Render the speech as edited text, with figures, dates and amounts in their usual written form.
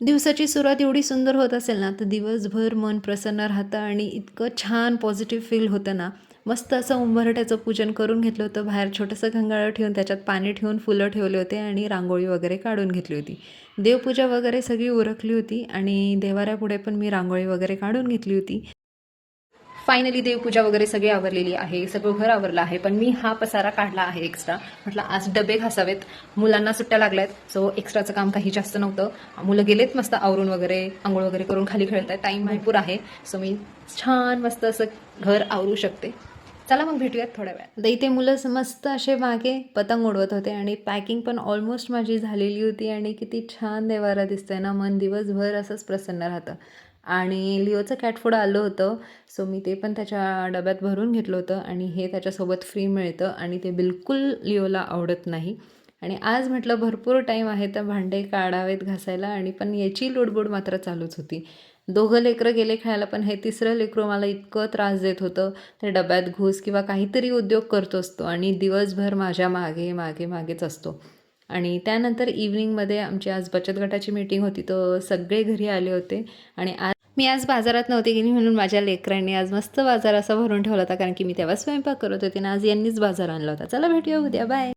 दिवसाची सुरुवात एवढी सुंदर होत असेल ना, तर दिवसभर मन प्रसन्न राहतं आणि इतकं छान पॉझिटिव्ह फील होतं ना. मस्त असं उंबरठ्याचं पूजन करून घेतलं होतं. बाहेर छोटंसं गंगाळं ठेवून त्याच्यात पाणी ठेवून फुलं ठेवले होते आणि रांगोळी वगैरे काढून घेतली होती. देवपूजा वगैरे सगळी उरकली होती आणि देवाऱ्यापुढे पण मी रांगोळी वगैरे काढून घेतली होती. फायनली देवपूजा वगैरे सगळी आवरलेली आहे, सगळं घर आवरलं आहे. पण मी हा पसारा काढला आहे एक्स्ट्रा. म्हटलं आज डबे घासावेत, मुलांना सुट्ट्या लागल्यात, सो एक्स्ट्राचं काम काही जास्त नव्हतं. मुलं गेलेत मस्त आवरून वगैरे, आंघोळ वगैरे करून खाली खेळत आहेत. टाईम भरपूर आहे, सो मी छान मस्त असं घर आवरू शकते. चला मग भेटूयात थोड्या वेळात. आता इथे मुलं मस्त असे मागे पतंग उडवत होते आणि पॅकिंग पण ऑलमोस्ट माझी झालेली होती आणि किती छान देवारा दिसतंय ना, मन दिवसभर असंच प्रसन्न राहतं. आणि लिओचं कॅट फूड आलं होतं, सो मी ते पण त्याच्या डब्यात भरून घेतलं होतं आणि हे त्याच्यासोबत फ्री मिळतं आणि ते बिलकुल लिओला आवडत नाही. आणि आज म्हटलं भरपूर टाईम आहे तर भांडे काढावेत घासायला आणि पण याची लुडबुड मात्र चालूच होती. दोघं लेकरं गेले खेळायला, पण हे तिसरं लेकरं मला इतकं त्रास देत होतं. ते डब्यात घुस किंवा काहीतरी उद्योग करत असतो आणि दिवसभर माझ्या मागे मागे मागेच असतो. आणि त्यानंतर इव्हनिंगमध्ये आमची आज बचत गटाची मीटिंग होती, तर सगळे घरी आले होते. आणि मी आज बाजारात नव्हते गेली म्हणून माझ्या लेकरांनी आज मस्त बाजार असा भरून ठेवला होता, कारण की मी तेव्हा स्वयंपाक करत होते ना. आज यांनीच बाजार आणला होता. चला भेटूया उद्या, बाय.